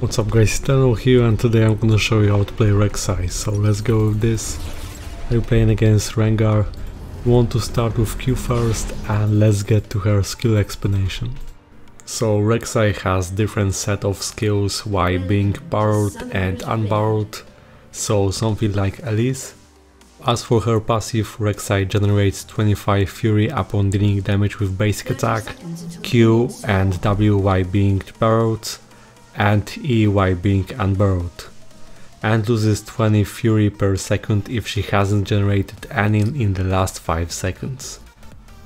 What's up guys, Tremor here, and today I'm gonna show you how to play Rek'Sai. So let's go with this. We're playing against Rengar. We want to start with Q first, and let's get to her skill explanation. So Rek'Sai has different set of skills while being borrowed and unborrowed, so something like Elise. As for her passive, Rek'Sai generates 25 fury upon dealing damage with basic attack, Q and W while being borrowed, and E while being unborrowed, and loses 20 fury per second if she hasn't generated any in the last 5 seconds.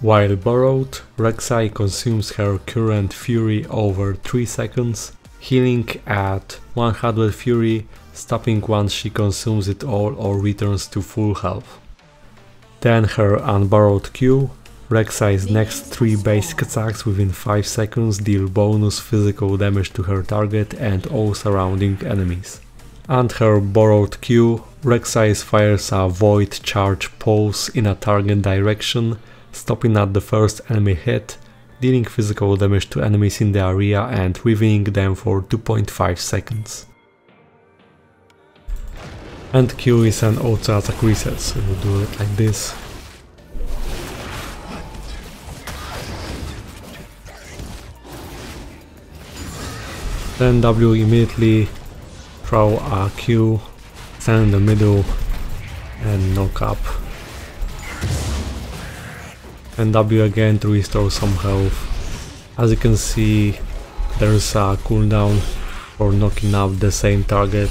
While borrowed, Rek'Sai consumes her current fury over 3 seconds, healing at 100 fury, stopping once she consumes it all or returns to full health. Then her unborrowed Q. Rek'Sai's next 3 basic attacks within 5 seconds deal bonus physical damage to her target and all surrounding enemies. And her borrowed Q, Rek'Sai fires a void charge pulse in a target direction, stopping at the first enemy hit, dealing physical damage to enemies in the area and riveting them for 2.5 seconds. And Q is an auto attack reset, so you do it like this. Then W immediately throw a Q, stand in the middle and knock up. And W again to restore some health. As you can see, there's a cooldown for knocking up the same target.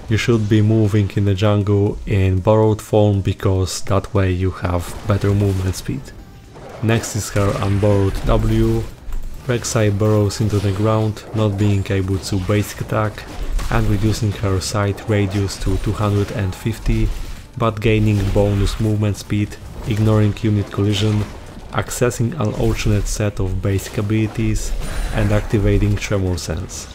You should be moving in the jungle in borrowed form because that way you have better movement speed. Next is her unborrowed W. Rek'Sai burrows into the ground, not being able to basic attack and reducing her sight radius to 250, but gaining bonus movement speed, ignoring unit collision, accessing an alternate set of basic abilities and activating Tremor sense.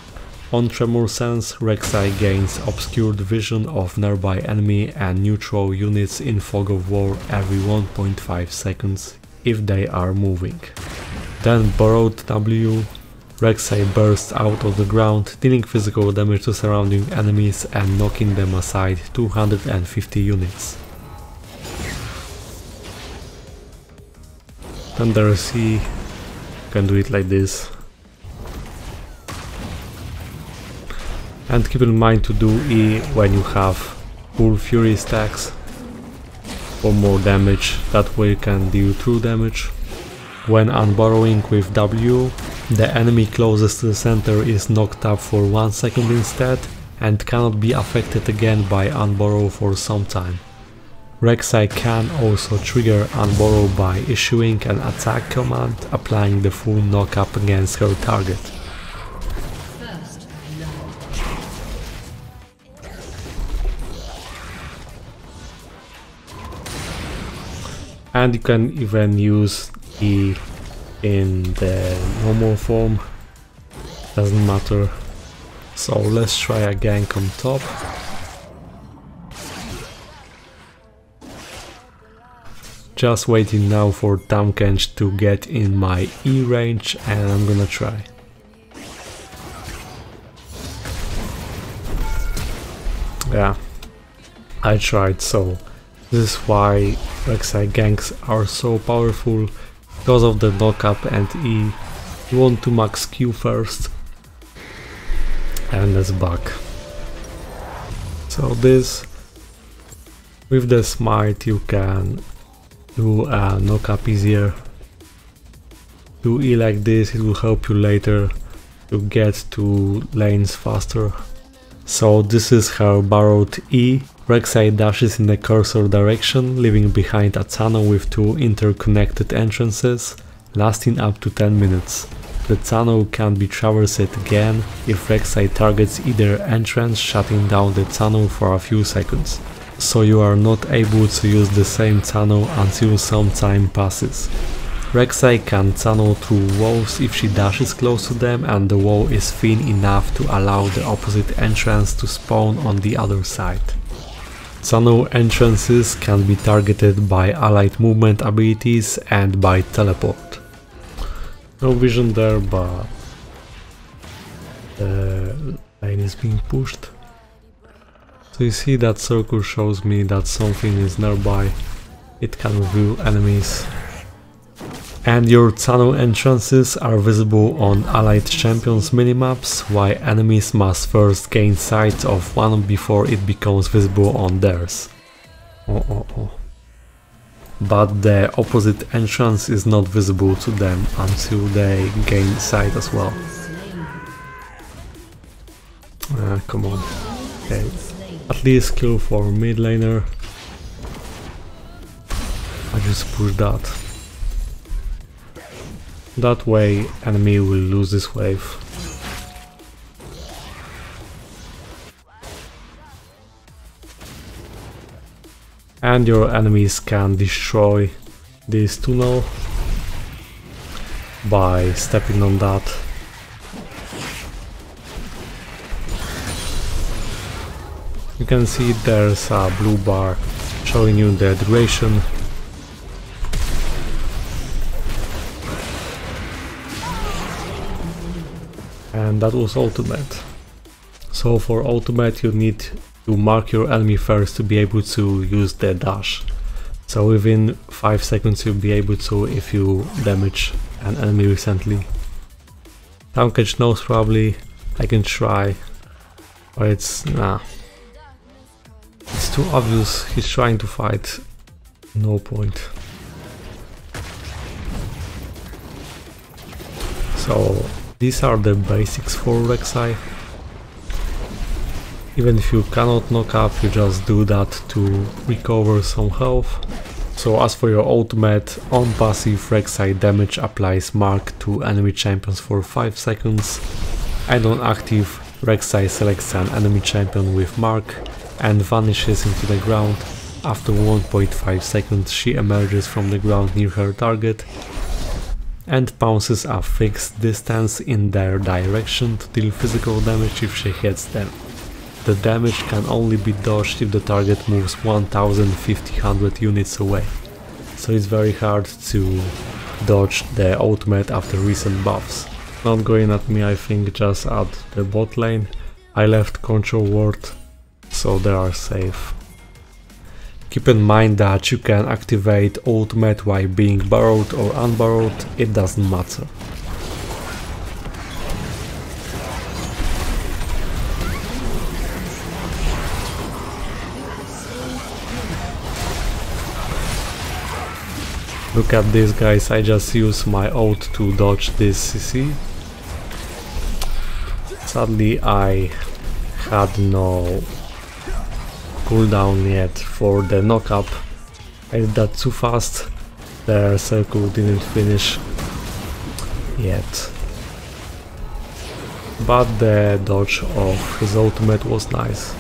On Tremor sense, Rek'Sai gains obscured vision of nearby enemy and neutral units in fog of war every 1.5 seconds if they are moving. Then borrowed W, Rek'Sai bursts out of the ground, dealing physical damage to surrounding enemies and knocking them aside 250 units. Then there is E, you can do it like this. And keep in mind to do E when you have full fury stacks for more damage, that way you can deal true damage. When unborrowing with W, the enemy closest to the center is knocked up for 1 second instead and cannot be affected again by unborrow for some time. Rek'Sai can also trigger unborrow by issuing an attack command, applying the full knock-up against her target. And you can even use E in the normal form, doesn't matter. So let's try a gank on top. Just waiting now for Tamkench to get in my E range and I'm gonna try. Yeah, I tried. So this is why Rek'Sai ganks are so powerful, because of the knock-up and E. You want to max Q first, and let's back. So this, with the smite you can do a knock-up easier. Do E like this, it will help you later to get to lanes faster. So this is her borrowed E. Rek'Sai dashes in the cursor direction, leaving behind a tunnel with 2 interconnected entrances, lasting up to 10 minutes. The tunnel can be traversed again if Rek'Sai targets either entrance, shutting down the tunnel for a few seconds. So you are not able to use the same tunnel until some time passes. Rek'Sai can tunnel through walls if she dashes close to them and the wall is thin enough to allow the opposite entrance to spawn on the other side. Tunnel entrances can be targeted by allied movement abilities and by teleport. No vision there, but the lane is being pushed. So you see that circle shows me that something is nearby. It can reveal enemies. And your tunnel entrances are visible on allied champions minimaps, while enemies must first gain sight of one before it becomes visible on theirs. But the opposite entrance is not visible to them until they gain sight as well. Come on. Okay. At least kill for mid laner. I just push that. That way enemy will lose this wave. And your enemies can destroy this tunnel by stepping on that. You can see there's a blue bar showing you the duration. And that was ultimate. So for ultimate you need to mark your enemy first to be able to use the dash. So within 5 seconds you'll be able to if you damage an enemy recently. Tankage knows probably. I can try. But it's nah. It's too obvious he's trying to fight. No point. So these are the basics for Rek'Sai. Even if you cannot knock up, you just do that to recover some health. So as for your ultimate, on passive Rek'Sai damage applies mark to enemy champions for 5 seconds, and on active Rek'Sai selects an enemy champion with mark and vanishes into the ground. After 1.5 seconds she emerges from the ground near her target and bounces a fixed distance in their direction to deal physical damage if she hits them. The damage can only be dodged if the target moves 1500 units away. So it's very hard to dodge the ultimate after recent buffs. Not going at me, I think, just at the bot lane. I left control ward, so they are safe. Keep in mind that you can activate ultimate while being burrowed or unburrowed, it doesn't matter. Look at this, guys, I just used my ult to dodge this CC. Sadly I had no cooldown yet for the knockup. I did that too fast, the circle didn't finish yet. But the dodge of his ultimate was nice.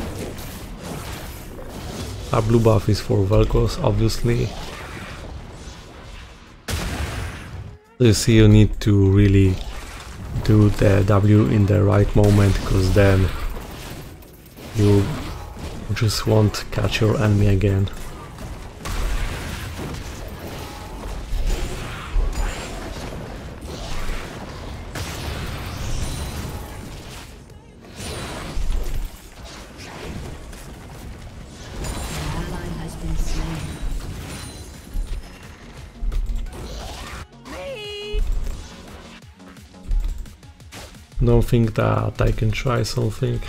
Our blue buff is for Vel'Koz, obviously. You see, you need to really do the W in the right moment, because then you just won't catch your enemy again. Don't think that I can try something.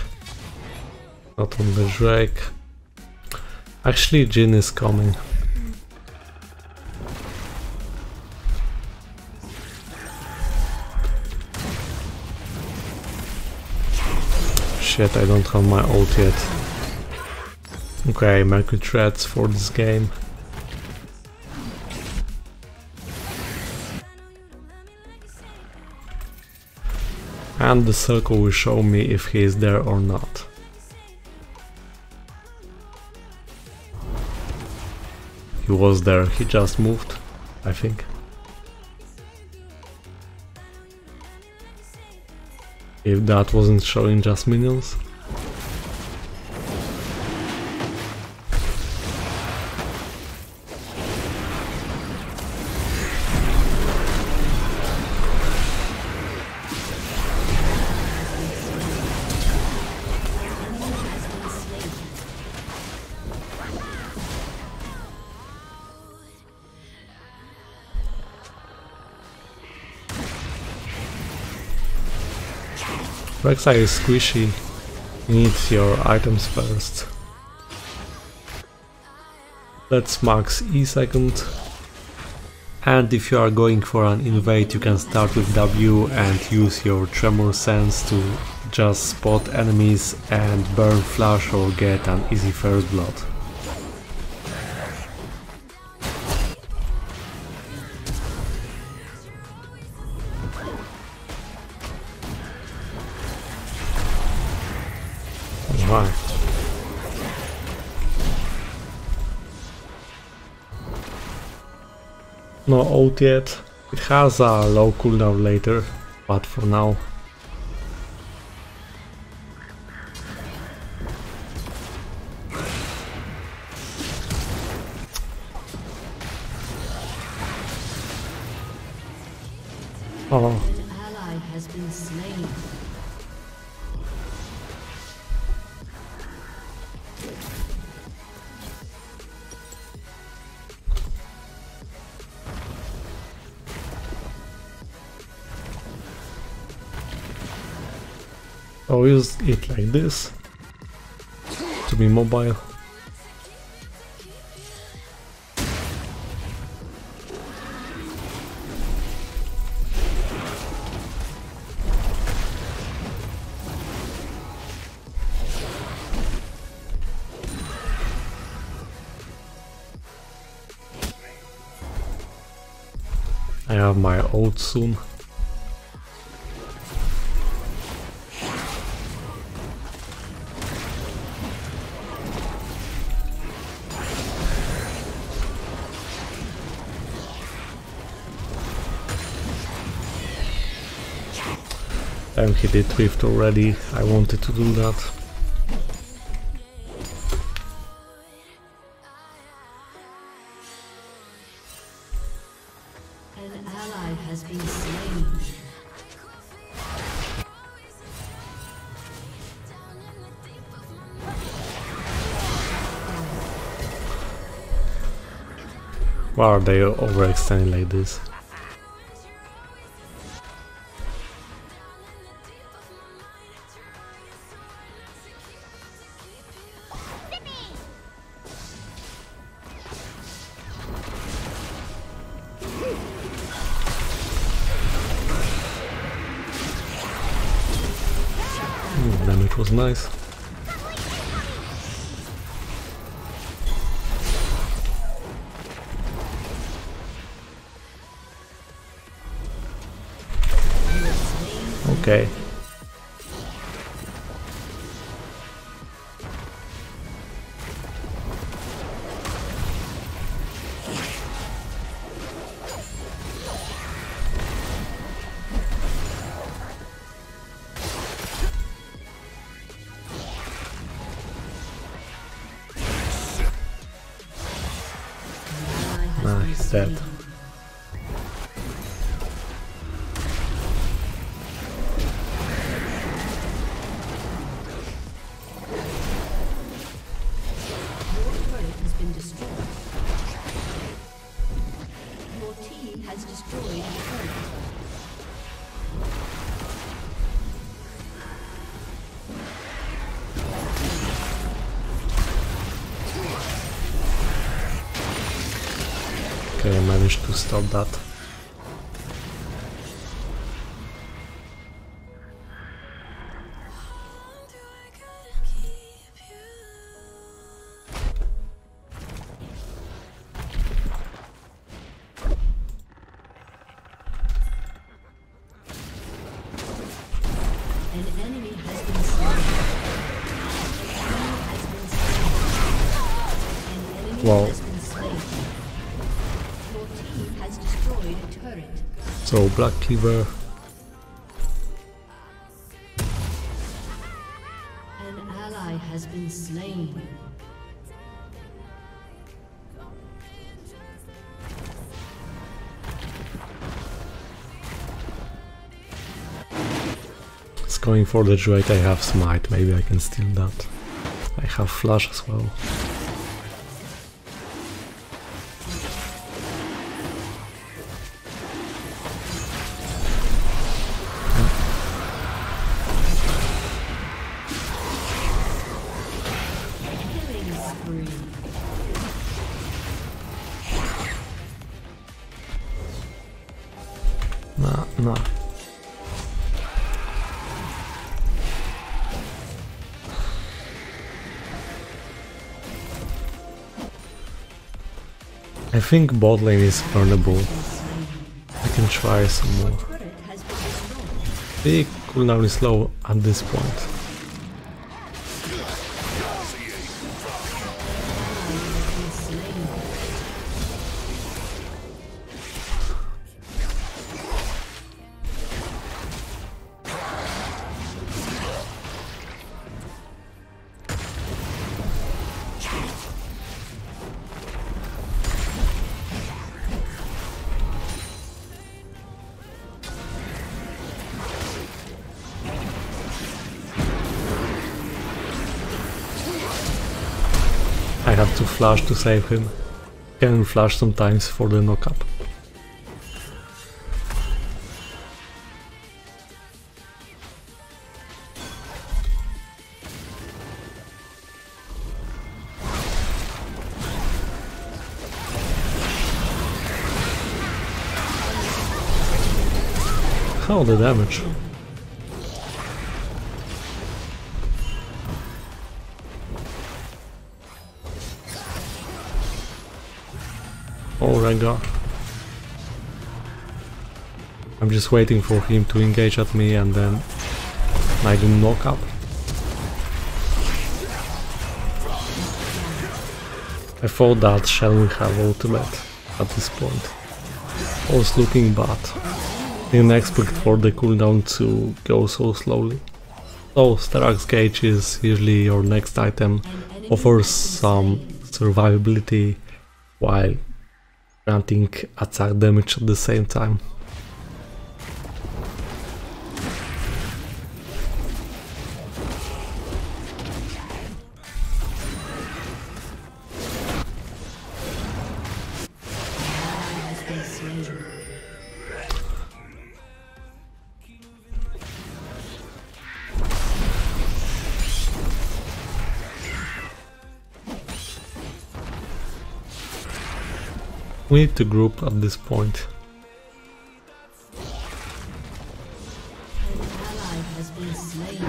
Not on the Drake. Actually, Jhin is coming. Shit, I don't have my ult yet. Okay, Mercury threats for this game. And the circle will show me if he is there or not. He was there, he just moved, I think. If that wasn't showing just minions. Rek'Sai is squishy, you need your items first. Let's max E second. And if you are going for an invade, you can start with W and use your Tremor sense to just spot enemies and burn flash or get an easy first blood. Right. No ult yet. It has a low cooldown later, but for now. Oh. An ally has been slain. I'll use it like this to be mobile. I have my ult soon. And he did Rift already, I wanted to do that. An ally has been slain. Why are they overextending like this? Damage was nice. Okay. He's dead. Okay, I managed to stop that. Wow. So Black Cleaver. An ally has been slain. It's going for the Druid. I have Smite, maybe I can steal that. I have Flash as well. spree. Nah. I think bot lane is burnable. I can try some more. The cooldown is low at this point. I have to flash to save him. Can flash sometimes for the knock-up. How the damage? Oh, Rengar. I'm just waiting for him to engage at me and then I do knock up. I thought that Shell will have ultimate at this point. I was looking bad. Didn't expect for the cooldown to go so slowly. So Sterak's Gauge is usually your next item, offers some survivability while granting attack damage at the same time. We need to group at this point. An ally has been slain.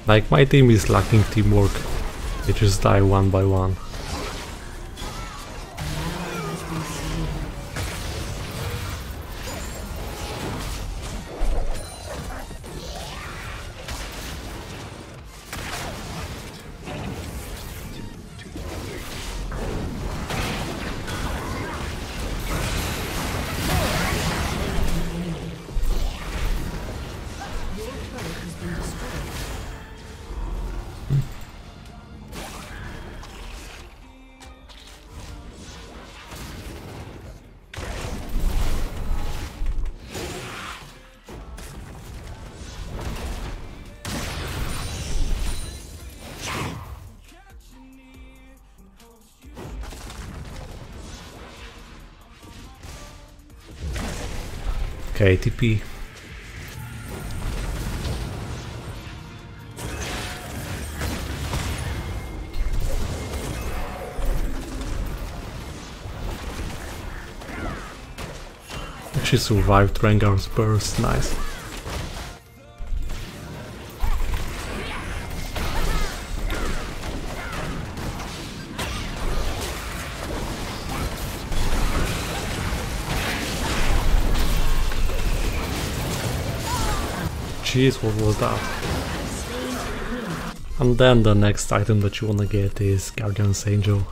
Like, my team is lacking teamwork. They just die one by one. Okay, TP. She survived Rengar's burst, nice. Jeez, what was that? And then the next item that you wanna get is Guardian's Angel.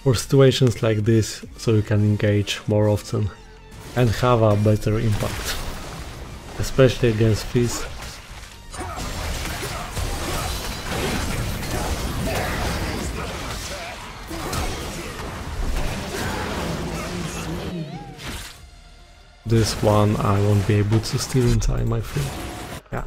For situations like this, so you can engage more often and have a better impact, especially against Fizz. This one I won't be able to steal in time, I think. Yeah.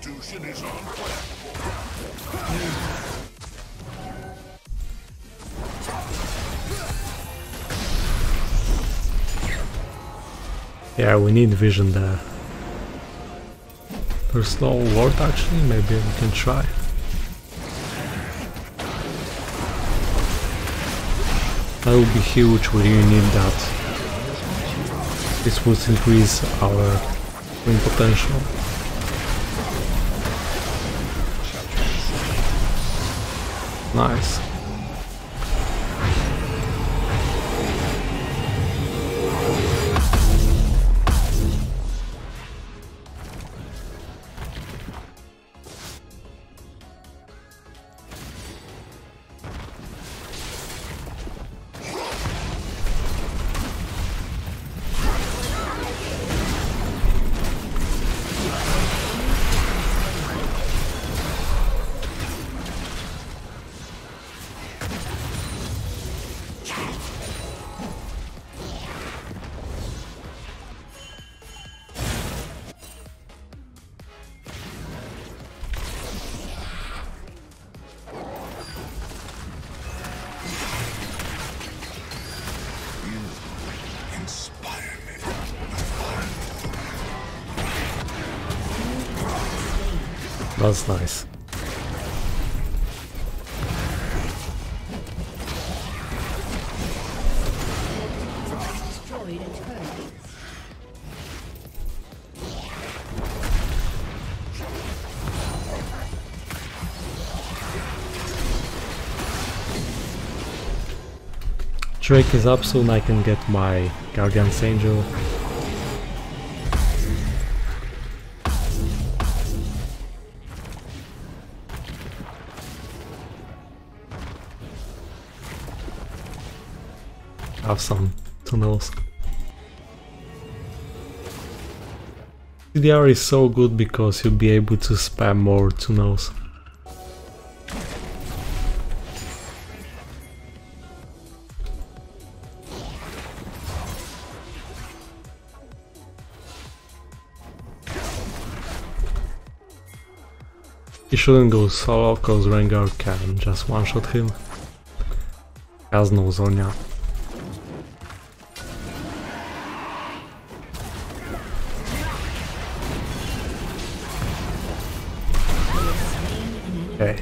Substitution is on platform. Yeah, we need vision there. There's no ward actually, maybe we can try. That would be huge, we really need that. This would increase our win potential. Nice. That's nice. Destroyed a turret. Drake is up soon, I can get my Guardian's Angel. Have some tunnels. CDR is so good because you'll be able to spam more tunnels. He shouldn't go solo cause Rengar can just one-shot him. Has no Zonya. Okay.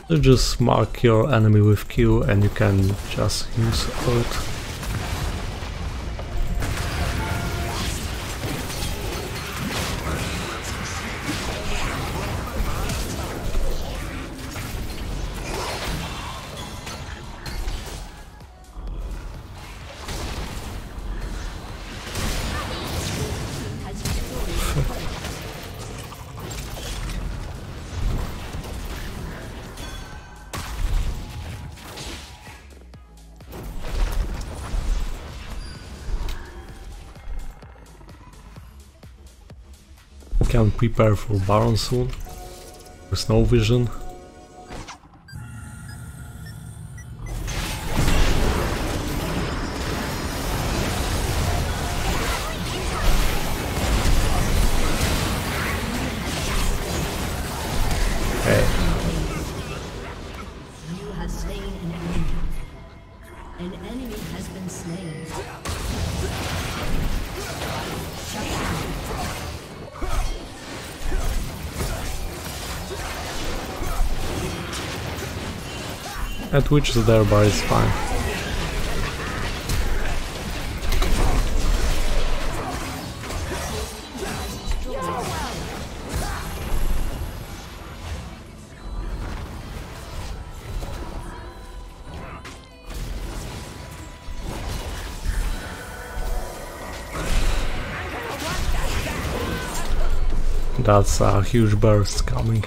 You just mark your enemy with Q and you can just use ult. Can prepare for Baron soon. There's no vision. Okay. You have slain an enemy. An enemy has been slain. At which is there, but it's fine. That's a huge burst coming.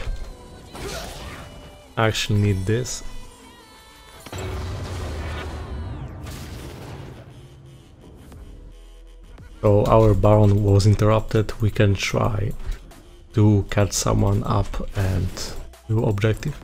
I actually need this. So our Baron was interrupted, we can try to catch someone up and do objective.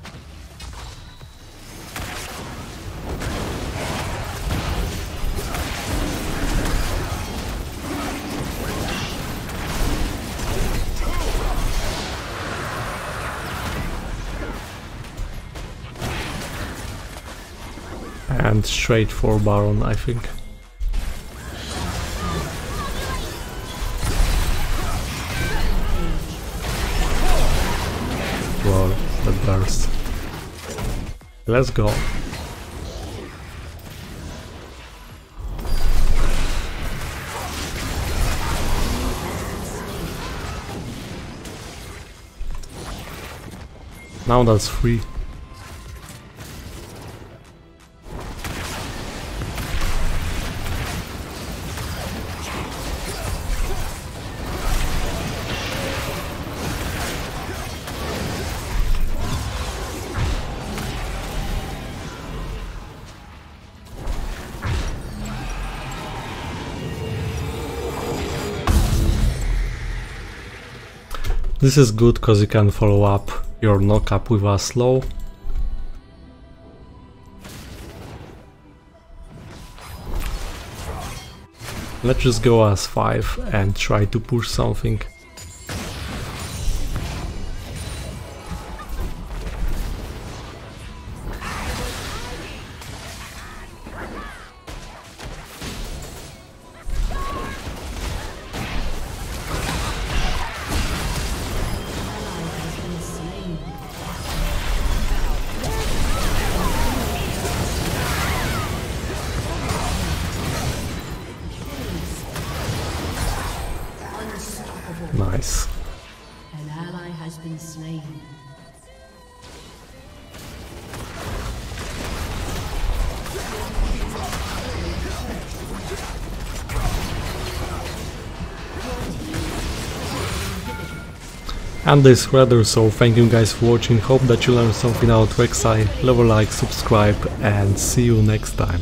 And straight for Baron, I think. Wow, that burst. Let's go. Now that's free. This is good because you can follow up your knock-up with a slow. Let's just go as 5 and try to push something. Nice. An ally has been slain. And this weather, so thank you guys for watching, hope that you learned something out Rek'Sai, leave a like, subscribe and see you next time.